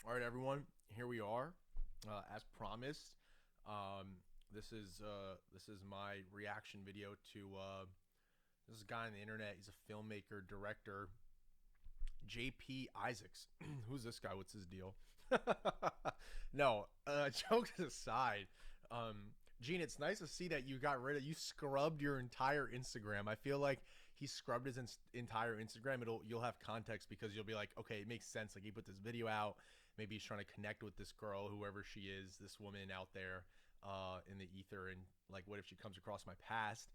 All right, everyone, here we are, as promised. Um, this is my reaction video to this guy on the internet. He's a filmmaker, director, JP Isaacs. Who's this guy? What's his deal? No, jokes aside, Gene, it's nice to see that you scrubbed your entire Instagram. I feel like he scrubbed his entire Instagram. You'll have context because you'll be like, okay, it makes sense. Like he put this video out. Maybe he's trying to connect with this girl, whoever she is, this woman out there in the ether, and like, what if she comes across my past?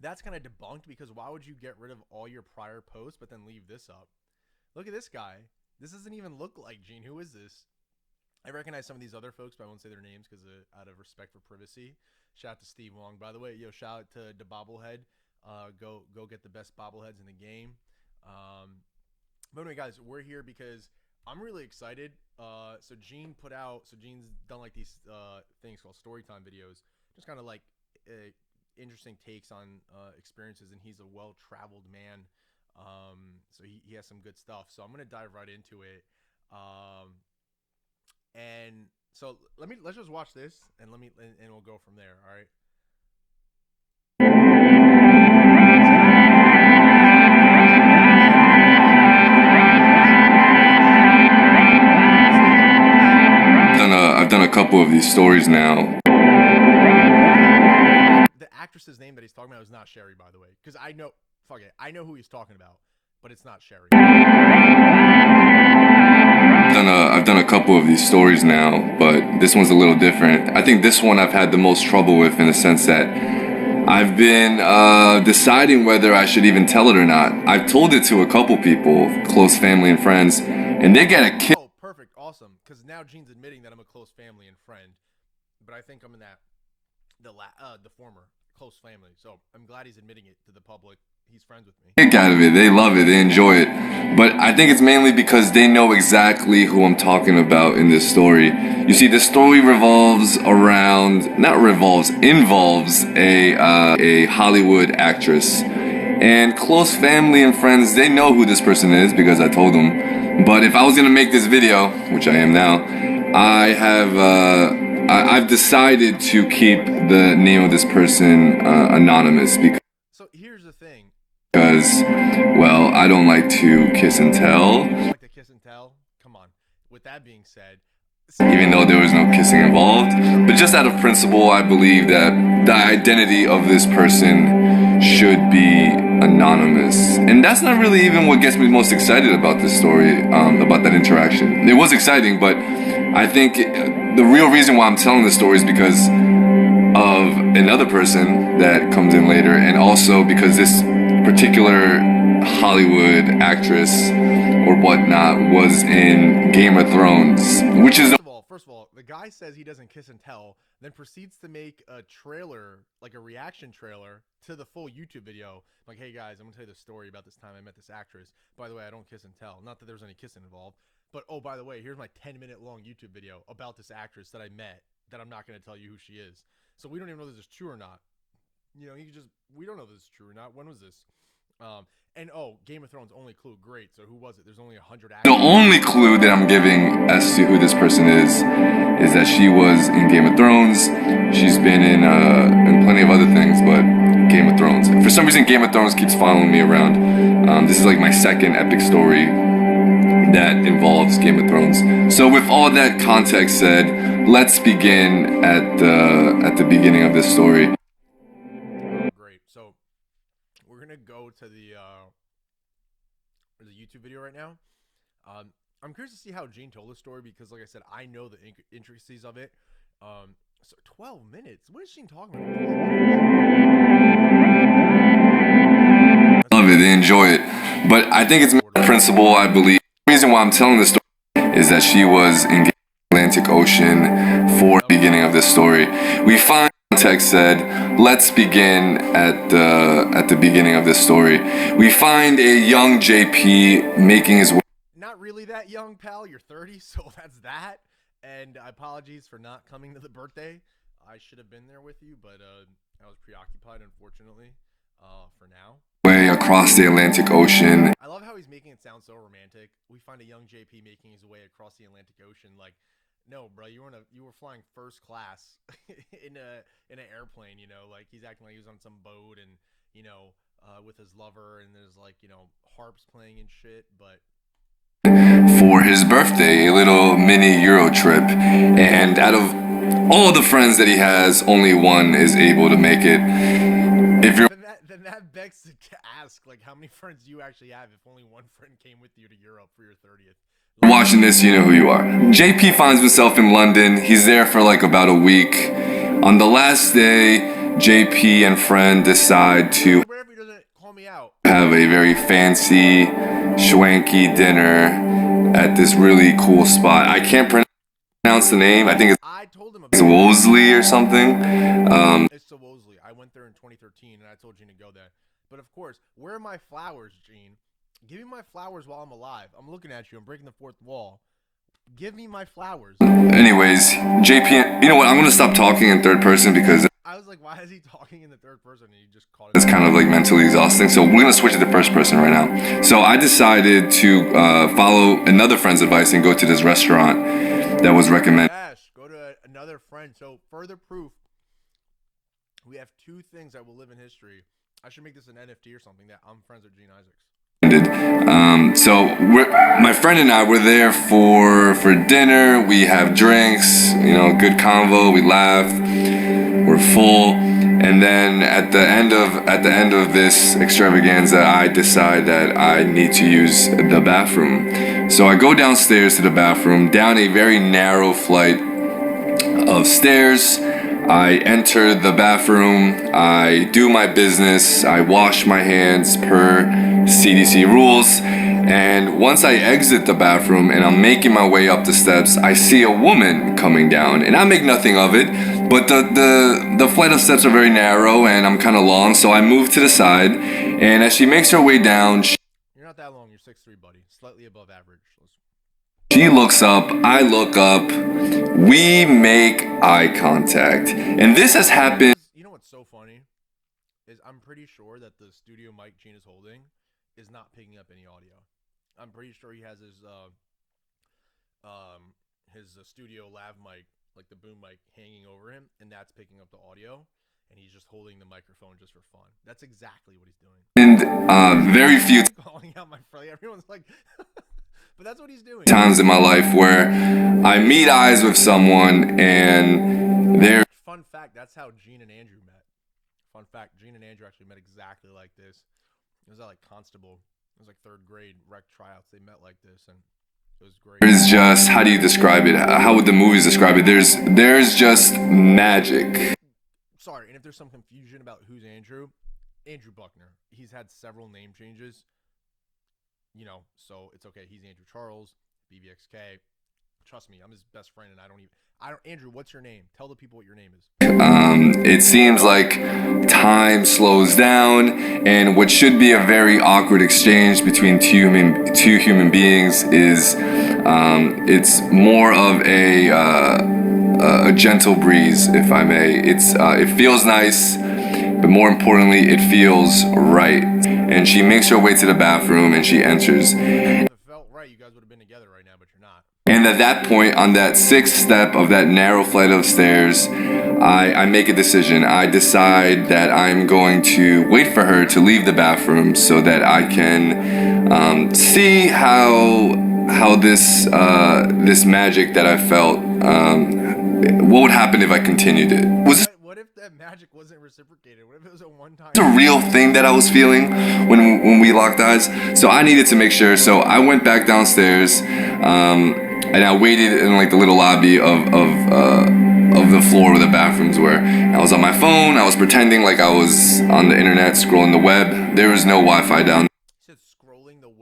That's kind of debunked because why would you get rid of all your prior posts but then leave this up? Look at this guy. This doesn't even look like Gene. Who is this? I recognize some of these other folks, but I won't say their names because out of respect for privacy. Shout out to Steve Wong, by the way. Yo, shout out to the bobblehead. Go get the best bobbleheads in the game. But anyway, guys, we're here because I'm really excited. Gene's done like these things called storytime videos, just kind of like uh, interesting takes on experiences, and he's a well-traveled man. So he has some good stuff. So I'm gonna dive right into it. And so let's just watch this, and we'll go from there. All right. I've done a couple of these stories now. The actress's name that he's talking about is not Sherry, by the way, because I know who he's talking about, but it's not Sherry. I've done a couple of these stories now, but this one's a little different. I think this one I've had the most trouble with in the sense that I've been deciding whether I should even tell it or not. I've told it to a couple people, close family and friends, and they get a kick. Oh, perfect, awesome. Because now Gene's admitting that I'm a close family and friend, but I think I'm in the former close family. So I'm glad he's admitting it to the public. He's friends with me. Kick out of it. They love it. They enjoy it. But I think it's mainly because they know exactly who I'm talking about in this story. You see, this story involves a Hollywood actress. And close family and friends, they know who this person is because I told them. But if I was going to make this video, which I am now, I've decided to keep the name of this person anonymous So here's the thing. because, well, I don't like to kiss and tell. Like the kiss and tell? Come on. With that being said, Even though there was no kissing involved. But just out of principle, I believe that the identity of this person should be anonymous. And that's not really even what gets me most excited about this story, about that interaction. It was exciting, but I think the real reason why I'm telling this story is because of another person that comes in later, and also because this particular Hollywood actress or whatnot was in Game of Thrones, which is First of all, the guy says he doesn't kiss and tell, then proceeds to make a trailer, like a reaction trailer to the full YouTube video. Like, hey guys, I'm gonna tell you the story about this time I met this actress. By the way, I don't kiss and tell. Not that there was any kissing involved, but oh, by the way, here's my 10-minute long YouTube video about this actress that I met that I'm not gonna tell you who she is. So we don't even know if this is true or not. You know, we don't know if this is true or not. When was this? And oh, Game of Thrones only clue. Great. So who was it? There's only 100 actors. The only clue that I'm giving as to who this person is that she was in Game of Thrones. She's been in plenty of other things, but Game of Thrones. For some reason, Game of Thrones keeps following me around. This is like my second epic story that involves Game of Thrones. So with all that context said, let's begin at the beginning of this story. Great. So we're gonna go to the YouTube video right now. I'm curious to see how Gene told the story because, like I said, I know the intricacies of it. So 12 minutes. What is Gene talking about? Love it. They enjoy it. But I think it's principle. I believe the reason why I'm telling this story is that she was in the Atlantic Ocean for the beginning of this story. We find context said, let's begin at the beginning of this story. We find a young JP making his way. Not really that young, pal. You're 30, so that's that. And apologies for not coming to the birthday. I should have been there with you, but I was preoccupied, unfortunately. for now. way across the Atlantic Ocean. I love how he's making it sound so romantic. We find a young JP making his way across the Atlantic Ocean. Like, no, bro, you were flying first class in an airplane. You know, like he's acting like he was on some boat and with his lover, and there's like harps playing and shit. But for his birthday, a little mini Euro trip, and out of all the friends that he has, only one is able to make it. If you're then that begs to ask, like, how many friends do you actually have if only one friend came with you to Europe for your 30th? watching this, you know who you are. JP finds himself in London. He's there for like about a week. On the last day, JP and friend decide to Wherever he doesn't call me out. have a very fancy, schwanky dinner at this really cool spot. I can't pronounce the name. I think I told him it's about Wolseley or something. It's to Wolseley. I went there in 2013, and I told Gene to go there. But of course, where are my flowers, Gene? Give me my flowers while I'm alive. I'm looking at you. I'm breaking the fourth wall. Give me my flowers. Anyways, JP, you know what? I'm gonna stop talking in third person because I was like, why is he talking in the third person? And he just called it. it's kind of like mentally exhausting. So we're gonna switch it to first person right now. So I decided to follow another friend's advice and go to this restaurant that was recommended. Yes, go to another friend. So further proof, we have two things that will live in history. I should make this an NFT or something that I'm friends with Gene Isaacs. My friend and I were there for dinner. We have drinks, good convo. We laugh. We're full, and then at the end of this extravaganza, I decide that I need to use the bathroom. So I go downstairs to the bathroom, down a very narrow flight of stairs. I enter the bathroom, I do my business, I wash my hands per CDC rules, and once I exit the bathroom and I'm making my way up the steps, I see a woman coming down, and I make nothing of it, but the flight of steps are very narrow and I'm kind of long, so I move to the side, and as she makes her way down, you're not that long, you're 6'3", buddy, slightly above average. she looks up, I look up, we make eye contact. And this has happened. You know what's so funny? Is I'm pretty sure that the studio mic Gene is holding is not picking up any audio. I'm pretty sure he has his studio lav mic, like the boom mic, hanging over him, and that's picking up the audio. And he's just holding the microphone just for fun. That's exactly what he's doing. And very few calling out my friend. Everyone's like, but that's what he's doing. Times in my life where I meet eyes with someone and they're. Fun fact, that's how Gene and Andrew met. Fun fact, Gene and Andrew actually met exactly like this. It was at like Constable. It was like third grade rec tryouts. They met like this, and it was great. There's just, how do you describe it? How would the movies describe it? There's just magic. Sorry, and if there's some confusion about who's Andrew Buckner. He's had several name changes. So it's okay. He's Andrew Charles, BBXK. Trust me, I'm his best friend, and I don't. Andrew, what's your name? Tell the people what your name is. It seems like time slows down, and what should be a very awkward exchange between two human beings is, it's more of a gentle breeze, if I may. It feels nice, but more importantly, it feels right. And she makes her way to the bathroom, and she enters. If it felt right, you guys would have been together right now, but you're not. And at that point, on that sixth step of that narrow flight of stairs, I make a decision. I decide that I'm going to wait for her to leave the bathroom so that I can see how this magic that I felt, what would happen if I continued it. What if that magic wasn't reciprocated? What if it was a one-time? It's a real thing that I was feeling when we locked eyes. So I needed to make sure. So I went back downstairs, and I waited in like the little lobby of the floor where the bathrooms were. I was on my phone. I was pretending like I was on the internet scrolling the web. There was no Wi-Fi down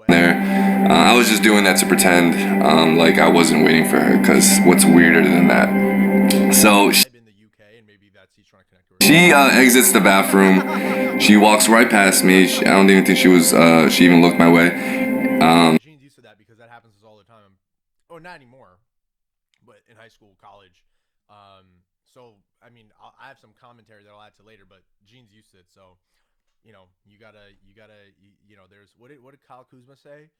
there. I was just doing that to pretend like I wasn't waiting for her. Cause what's weirder than that? So. She exits the bathroom. She walks right past me. I don't even think she even looked my way. Gene's used to that because that happens all the time. Oh, not anymore, but in high school, college. So, I mean, I have some commentary that I'll add to later, but Gene's used to it. So, There's what did Kyle Kuzma say?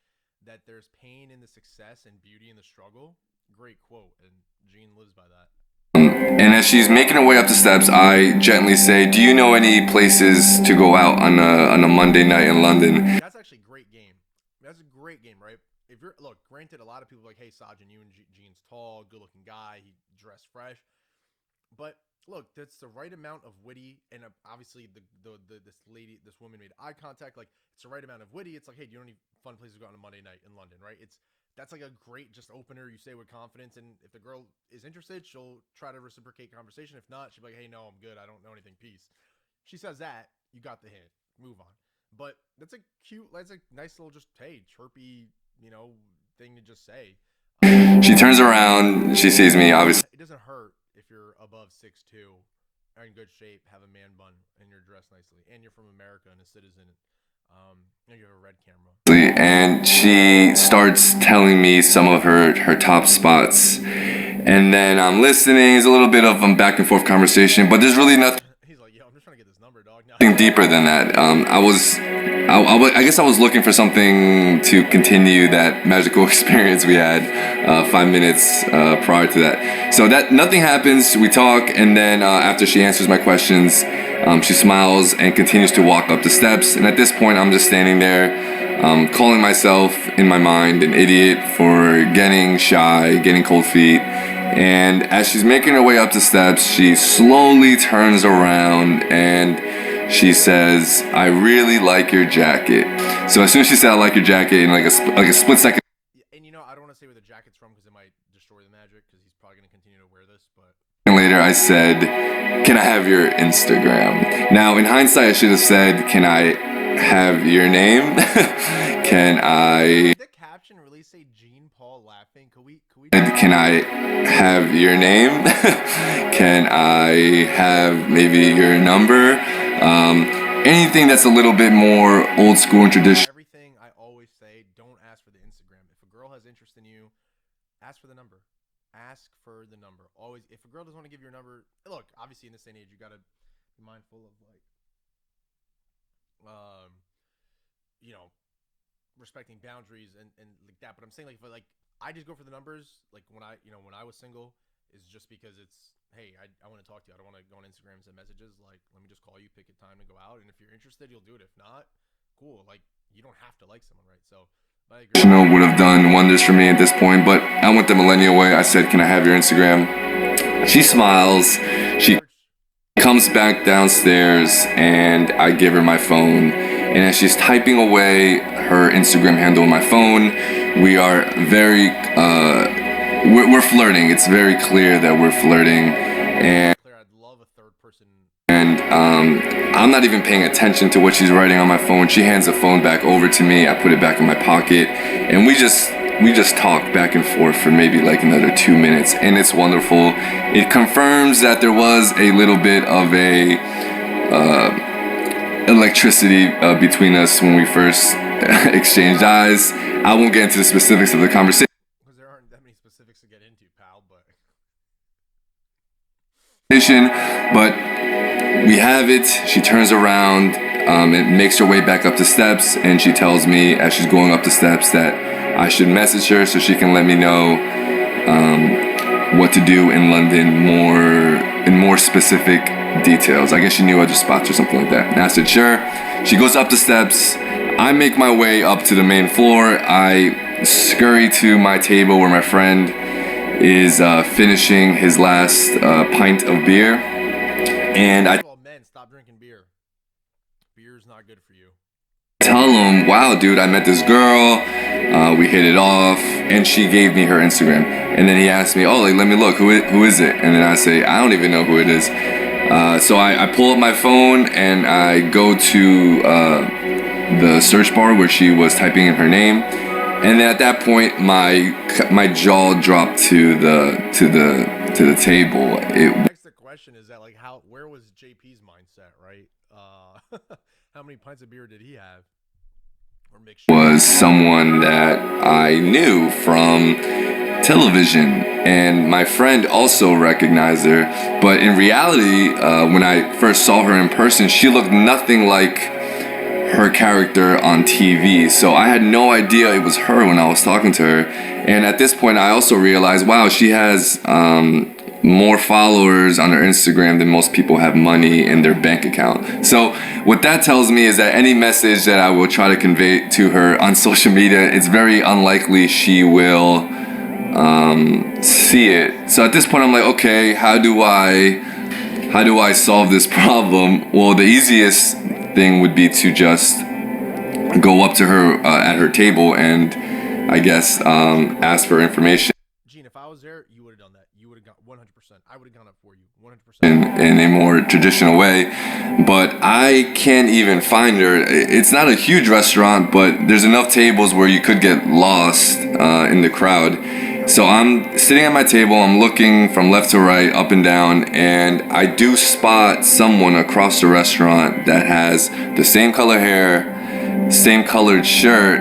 That there's pain in the success and beauty in the struggle. Great quote, and Gene lives by that. And as she's making her way up the steps, I gently say, "Do you know any places to go out on a Monday night in London?" That's actually a great game. That's a great game, right? If you're look, granted, a lot of people are like, hey, Saajan, you and Gene's tall, good-looking guy. He dressed fresh, but look, that's the right amount of witty, and obviously this woman made eye contact. Like it's the right amount of witty. It's like, hey, do you know any fun places to go on a Monday night in London, right? That's like a great just opener. You say with confidence, and if the girl is interested, she'll try to reciprocate conversation. If not, she'll be like, hey, no, I'm good. I don't know anything. Peace. She says that, you got the hint. Move on. But that's a nice little just hey chirpy thing to just say. She turns around. She sees me. Obviously, it doesn't hurt if you're above 6'2", are in good shape, have a man bun, and you're dressed nicely, and you're from America and a citizen. And you have a red camera. And she starts telling me some of her top spots, and then I'm listening. It's a little bit of a back and forth conversation, but there's really nothing. He's like, yo, I'm just trying to get this number, dog. Nothing deeper than that. I guess I was looking for something to continue that magical experience we had 5 minutes prior to that. So that nothing happens. We talk, and then after she answers my questions, she smiles and continues to walk up the steps. And at this point, I'm just standing there, calling myself in my mind an idiot for getting shy, getting cold feet. And as she's making her way up the steps, she slowly turns around and she says, "I really like your jacket." So as soon as she said, "I like your jacket," in like a split second. And I don't want to say where the jacket's from because it might destroy the magic because he's probably going to continue to wear this. But later, I said, "Can I have your Instagram?" Now, in hindsight, I should have said, "Can I have your name?" Can I? Did the caption really say Gene Paul laughing? Can I have your name? Can I have maybe your number? Anything that's a little bit more old school and traditional. Everything I always say, don't ask for the Instagram. If a girl has interest in you, ask for the number. Ask for the number. Always, if a girl doesn't want to give you your number, look, obviously in this day and age, you got to be mindful of respecting boundaries and like that. But I'm saying if I just go for the numbers, like when I was single, is just because it's, hey, I want to talk to you. I don't want to go on Instagram and send messages. Like, let me just call you, pick a time to go out. And if you're interested, you'll do it. If not, cool. Like, you don't have to like someone, right? So, but I agree. Would have done wonders for me at this point, but I went the millennial way. I said, "Can I have your Instagram?" She smiles. She comes back downstairs, and I give her my phone. And as she's typing away her Instagram handle on my phone, we are very, we're flirting. It's very clear that we're flirting. And I'd love a third person. And I'm not even paying attention to what she's writing on my phone. She hands the phone back over to me. I put it back in my pocket, and we just talk back and forth for maybe like another 2 minutes, and it's wonderful. It confirms that there was a little bit of a electricity between us when we first exchanged eyes. I won't get into the specifics of the conversation because there aren't that many specifics to get into, pal. But we have it. She turns around and makes her way back up the steps, and she tells me as she's going up the steps that I should message her so she can let me know what to do in London in more specific details. I guess she knew other spots or something like that. And I said, sure. She goes up the steps. I make my way up to the main floor. I scurry to my table where my friend is finishing his last pint of beer. And I men, stop drinking beer. Beer's not good for you. Tell him, wow, dude, I met this girl. We hit it off, and she gave me her Instagram. And then he asked me, oh, like, let me look. Who is it? And then I say, I don't even know who it is. So I pull up my phone and I go to the search bar where she was typing in her name. And then at that point, my jaw dropped to the table. The question is that where was JP's mindset, right? How many pints of beer did he have? Or was someone that I knew from television, and my friend also recognized her. But in reality, when I first saw her in person, she looked nothing like her character on TV. So I had no idea it was her when I was talking to her. And at this point, I also realized, wow, she has more followers on her Instagram than most people have money in their bank account. So what that tells me is that any message that I will try to convey to her on social media, it's very unlikely she will see it. So at this point, I'm like, okay, how do I solve this problem? Well, the easiest thing would be to just go up to her at her table and I guess ask for information. Gene, if I was there, you would have done that. You would have got 100%. I would have gone up for you 100%. In a more traditional way, but I can't even find her. It's not a huge restaurant, but there's enough tables where you could get lost in the crowd. So I'm sitting at my table, I'm looking from left to right, up and down, and I do spot someone across the restaurant that has the same color hair, same colored shirt,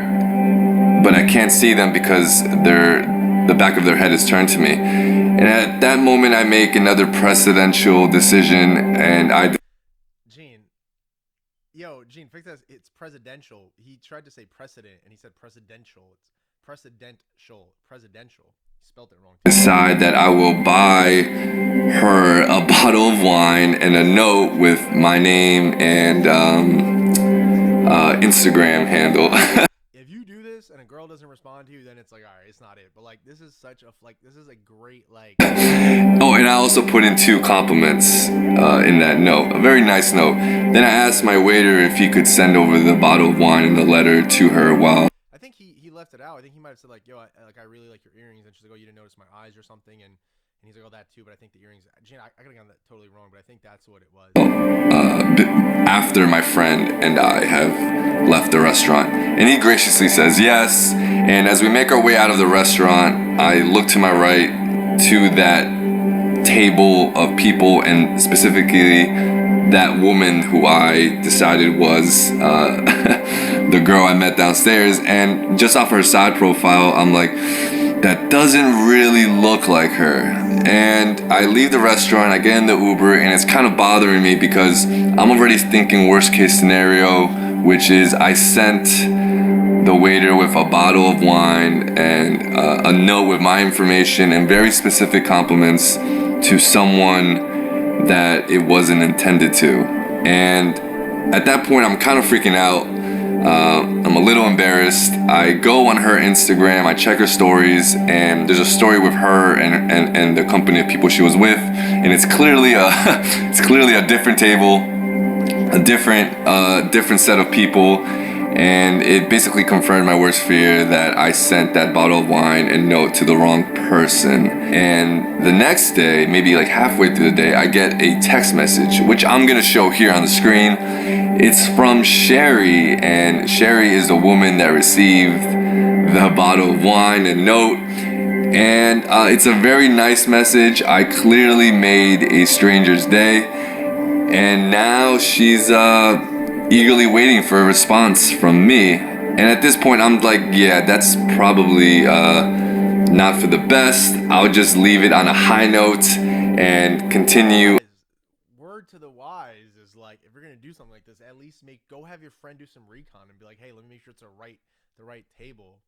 but I can't see them because the back of their head is turned to me. And at that moment, I make another precedential decision, and Gene, fix that. It's presidential. He tried to say precedent, and he said presidential. It's presidential. He spelled it wrong. Decide that I will buy her a bottle of wine and a note with my name and Instagram handle. If you do this and a girl doesn't respond to you, then it's like, all right, it's not it. But like, this is a great like. Oh, and I also put in 2 compliments in that note, a very nice note. Then I asked my waiter if he could send over the bottle of wine and the letter to her while. I think he left it out. I think he might have said like, yo, I really like your earrings, and she's like, oh, you didn't notice my eyes or something, and he's like, oh, that too. But I think the earrings. Gene, I could have gotten that totally wrong, but I think that's what it was. After my friend and I have left the restaurant, and he graciously says yes. And as we make our way out of the restaurant, I look to my right to that table of people, and specifically that woman who I decided was the girl I met downstairs. And just off her side profile, I'm like, that doesn't really look like her. And I leave the restaurant, I get in the Uber, and it's kind of bothering me because I'm already thinking worst case scenario, which is I sent the waiter with a bottle of wine and a note with my information and very specific compliments to someone that it wasn't intended to. And at that point, I'm kind of freaking out. I'm a little embarrassed. I go on her Instagram, I check her stories, and there's a story with her and the company of people she was with, and it's clearly a different table, a different set of people, and it basically confirmed my worst fear that I sent that bottle of wine and note to the wrong person. And the next day, maybe like halfway through the day, I get a text message, which I'm gonna show here on the screen. It's from Sherry, and Sherry is the woman that received the bottle of wine and note. And it's a very nice message. I clearly made a stranger's day, and now she's eagerly waiting for a response from me. And at this point, I'm like, yeah, that's probably not for the best. I'll just leave it on a high note and continue. Word to the wise is like, if you're gonna do something like this, at least go have your friend do some recon and be like, hey, let me make sure it's the right table.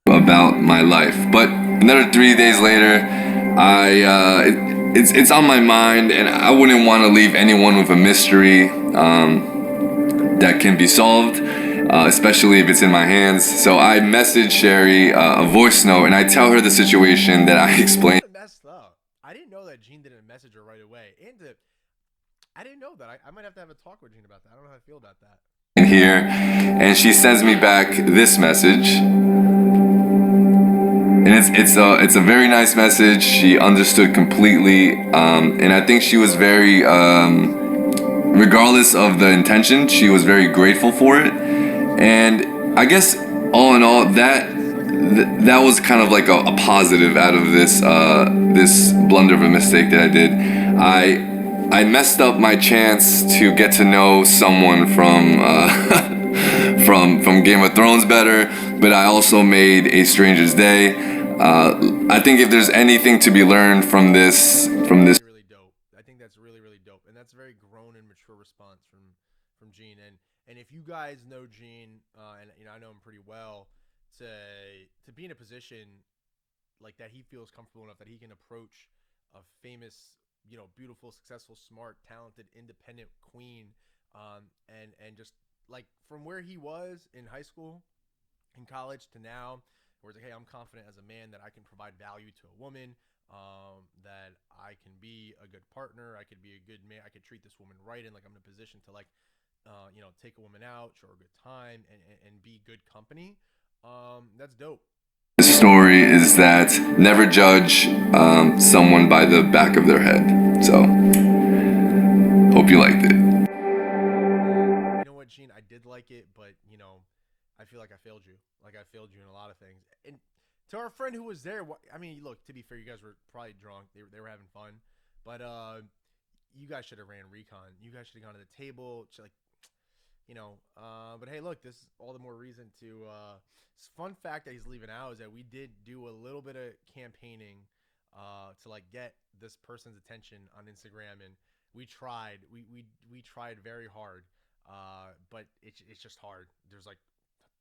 About my life. But another 3 days later, it's on my mind, and I wouldn't want to leave anyone with a mystery that can be solved, especially if it's in my hands. So I message Sherry a voice note, and I tell her the situation that I explained. Messed up. I didn't know that Gene didn't message her right away, and I didn't know that. I might have to have a talk with Gene about that. I don't know how I feel about that. Here, and she sends me back this message, and it's a very nice message. She understood completely, and I think she was very, regardless of the intention, she was very grateful for it. And I guess all in all, that was kind of like a positive out of this this blunder of a mistake that I did. I messed up my chance to get to know someone from from Game of Thrones better, but I also made a stranger's day. I think if there's anything to be learned from this, really dope. I think that's really dope, and that's a very grown and mature response from Gene. And if you guys know Gene, and I know him pretty well, to to be in a position like that, he feels comfortable enough that he can approach a famous, beautiful, successful, smart, talented, independent queen, and just like from where he was in high school, in college to now, where it's like, hey, I'm confident as a man that I can provide value to a woman, that I can be a good partner, I could be a good man, I could treat this woman right, and like I'm in a position to like, take a woman out, show her a good time, and be good company. That's dope. This story is that never judge someone by the back of their head. So, hope you liked it. You know what, Gene? I did like it, but I feel like I failed you. Like I failed you in a lot of things. And to our friend who was there, I mean, look. To be fair, you guys were probably drunk. They were having fun, but you guys should have ran recon. You guys should have gone to the table. Like, but hey, look, this is all the more reason to. Fun fact that he's leaving out is that we did do a little bit of campaigning, to like get this person's attention on Instagram, and we tried. We tried very hard, but it's just hard. There's like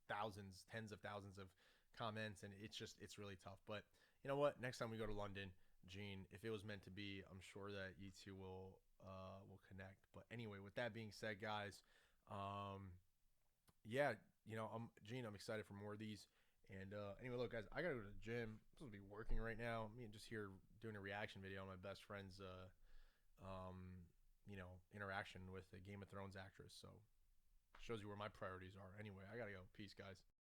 thousands, tens of thousands of comments, and it's really tough. But you know what? Next time we go to London, Gene, if it was meant to be, I'm sure that you two will connect. But anyway, with that being said, guys, yeah, I'm Gene. I'm excited for more of these. And anyway, look, guys, I gotta go to the gym. I'm supposed to be working right now. Me and just here doing a reaction video on my best friend's, interaction with the Game of Thrones actress. So shows you where my priorities are. Anyway, I gotta go. Peace, guys.